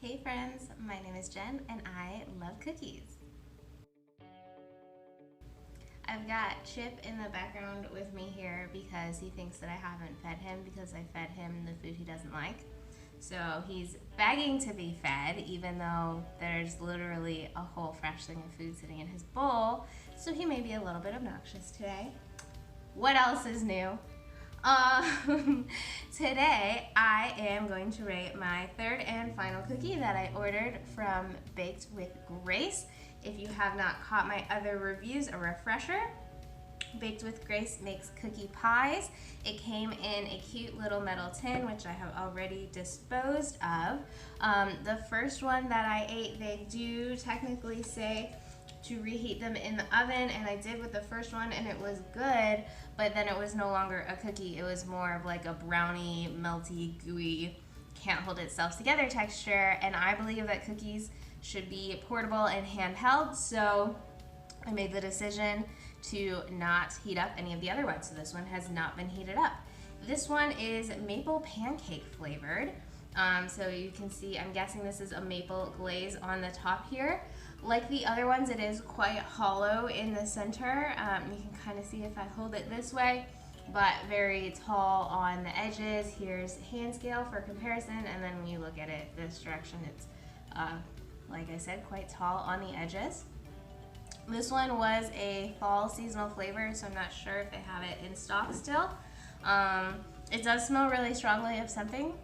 Hey friends, my name is Jen and I love cookies. I've got Chip in the background with me here because he thinks that I haven't fed him because I fed him the food he doesn't like. So he's begging to be fed even though there's literally a whole fresh thing of food sitting in his bowl. So he may be a little bit obnoxious today. What else is new? Um, Today I am going to rate my third and final cookie that I ordered from Baked with Grace. If you have not caught my other reviews, a refresher. Baked with Grace makes cookie pies. It came in a cute little metal tin, which I have already disposed of. The first one that I ate, they do technically say to reheat them in the oven, and I did with the first one and it was good, but then it was no longer a cookie. It was more of like a brownie, melty, gooey, can't hold itself together texture, and I believe that cookies should be portable and handheld, so I made the decision to not heat up any of the other ones. So this one has not been heated up. This one is maple pancake flavored. So you can see, I'm guessing this is a maple glaze on the top here. Like the other ones, it is quite hollow in the center. You can kind of see if I hold it this way, but very tall on the edges. Here's hand scale for comparison, and then when you look at it this direction, it's, like I said, quite tall on the edges. This one was a fall seasonal flavor, so I'm not sure if they have it in stock still. It does smell really strongly of something.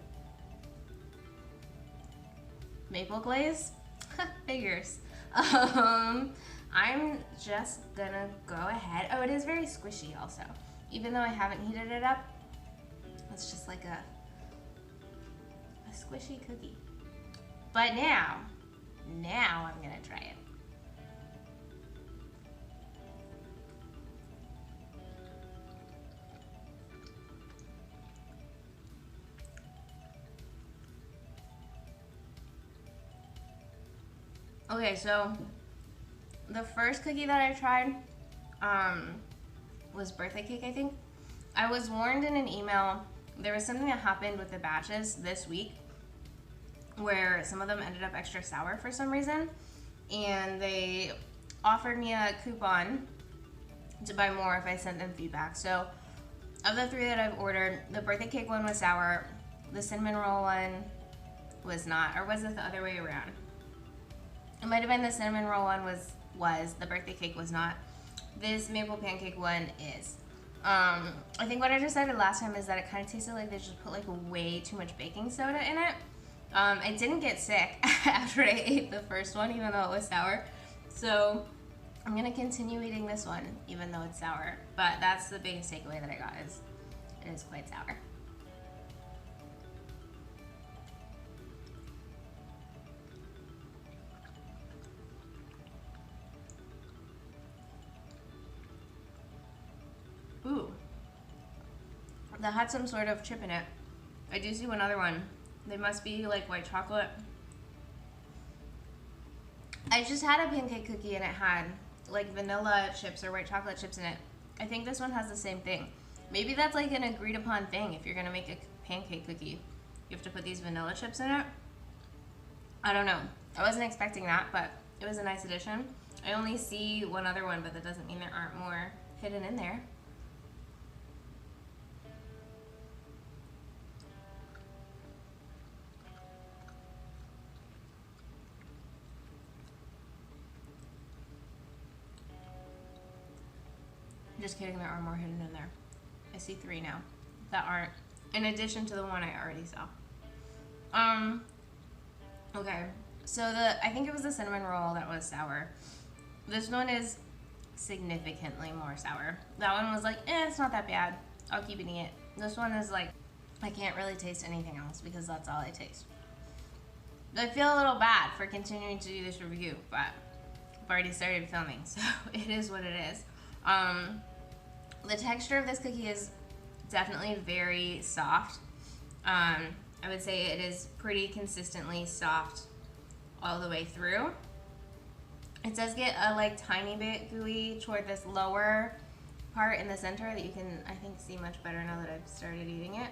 Maple glaze? Figures. I'm just gonna go ahead. Oh, it is very squishy also. Even though I haven't heated it up, it's just like a squishy cookie. But now I'm gonna try it. Okay, so the first cookie that I tried was birthday cake, I think. I was warned in an email, there was something that happened with the batches this week where some of them ended up extra sour for some reason, and they offered me a coupon to buy more if I sent them feedback. So of the three that I've ordered, the birthday cake one was sour, the cinnamon roll one was not, or was it the other way around? It might have been the cinnamon roll one was, the birthday cake was not. This maple pancake one is. I think what I decided last time is that it kind of tasted like they just put like way too much baking soda in it. I didn't get sick after I ate the first one, even though it was sour. So I'm gonna continue eating this one, even though it's sour. But that's the biggest takeaway that I got, is it is quite sour. Ooh, that had some sort of chip in it. I do see one other one. They must be like white chocolate. I just had a pancake cookie and it had like vanilla chips or white chocolate chips in it. I think this one has the same thing. Maybe that's like an agreed upon thing. If you're gonna make a pancake cookie, you have to put these vanilla chips in it. I don't know. I wasn't expecting that, but it was a nice addition. I only see one other one, but that doesn't mean there aren't more hidden in there. Just kidding, there are more hidden in there. I see 3 now that aren't, in addition to the one I already saw. Okay, so I think it was the cinnamon roll that was sour. This one is significantly more sour. That one was like, it's not that bad. I'll keep eating it. This one is like, I can't really taste anything else because that's all I taste. I feel a little bad for continuing to do this review, but I've already started filming, so it is what it is. The texture of this cookie is definitely very soft. I would say it is pretty consistently soft all the way through. It does get a like tiny bit gooey toward this lower part in the center that you can, I think, see much better now that I've started eating it.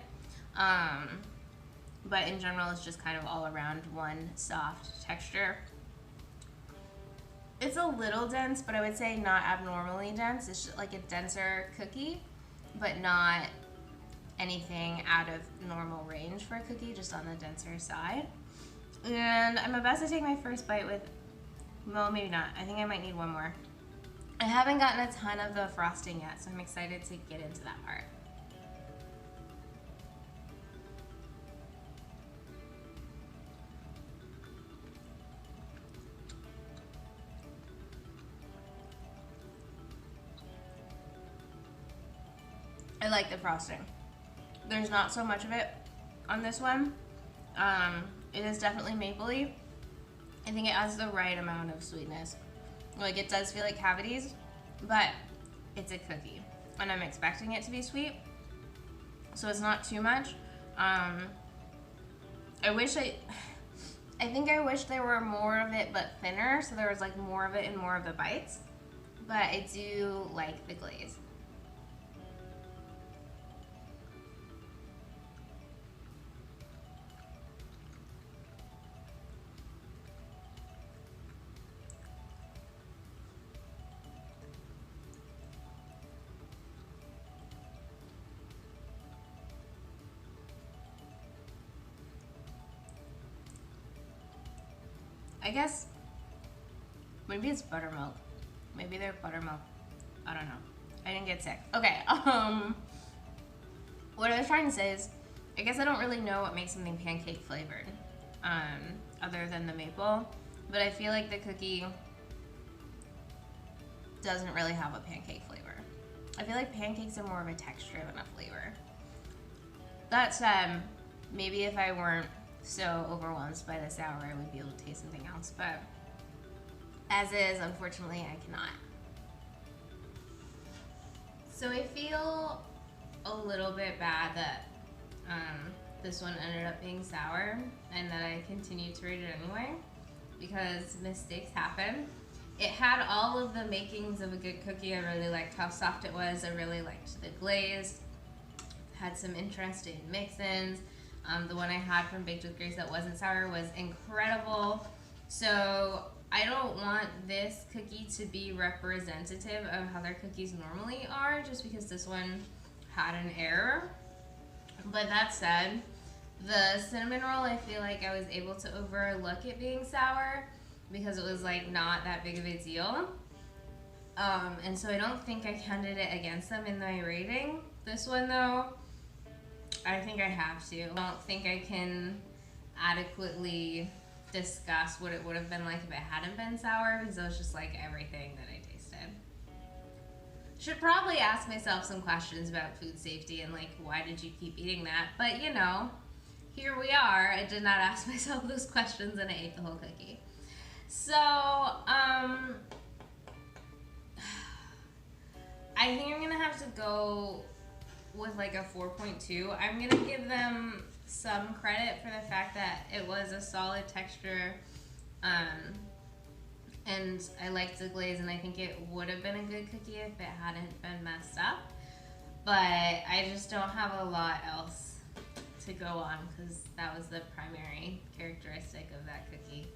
but in general it's just kind of all around one soft texture. It's a little dense, but I would say not abnormally dense. It's just like a denser cookie, but not anything out of normal range for a cookie, just on the denser side. And I'm about to take my first bite with, well, maybe not. I think I might need one more. I haven't gotten a ton of the frosting yet, so I'm excited to get into that part. I like the frosting. There's not so much of it on this one. It is definitely mapley. I think it adds the right amount of sweetness. Like, it does feel like cavities, but it's a cookie, and I'm expecting it to be sweet, so it's not too much. I think I wish there were more of it but thinner, so there was like more of it in more of the bites, but I do like the glaze. I guess maybe it's buttermilk. Maybe they're buttermilk. I don't know. I didn't get sick. Okay. What I was trying to say is, I guess I don't really know what makes something pancake flavored, other than the maple. But I feel like the cookie doesn't really have a pancake flavor. I feel like pancakes are more of a texture than a flavor. That said, maybe if I weren't so overwhelmed by the sour, I would be able to taste something else, but as is, unfortunately, I cannot. So I feel a little bit bad that this one ended up being sour and that I continued to rate it anyway, because mistakes happen. It had all of the makings of a good cookie. I really liked how soft it was. I really liked the glaze. Had some interesting mix-ins. The one I had from Baked with Grace that wasn't sour was incredible. So I don't want this cookie to be representative of how their cookies normally are, just because this one had an error. But that said, the cinnamon roll, I feel like I was able to overlook it being sour because it was like not that big of a deal. And so I don't think I counted it against them in my rating. This one though, I think I have to. I don't think I can adequately discuss what it would have been like if it hadn't been sour, because it was just like everything that I tasted. Should probably ask myself some questions about food safety and like, why did you keep eating that? But you know, here we are. I did not ask myself those questions and I ate the whole cookie. So, I think I'm gonna have to go with like a 4.2. I'm gonna give them some credit for the fact that it was a solid texture, and I liked the glaze, and I think it would have been a good cookie if it hadn't been messed up. But I just don't have a lot else to go on because that was the primary characteristic of that cookie.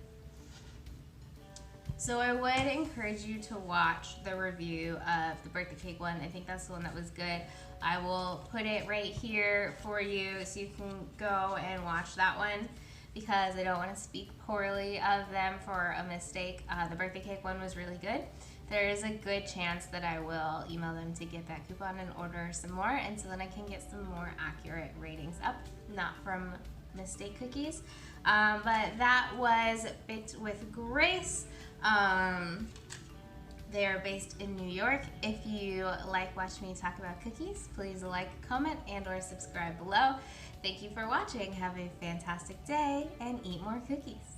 So I would encourage you to watch the review of the birthday cake one. I think that's the one that was good. I will put it right here for you so you can go and watch that one, because I don't want to speak poorly of them for a mistake. The birthday cake one was really good. There is a good chance that I will email them to get that coupon and order some more, and so then I can get some more accurate ratings up, not from mistake cookies. But that was Baked with Grace. They are based in New York. If you like watching me talk about cookies, please like, comment, and or subscribe below. Thank you for watching. Have a fantastic day and eat more cookies.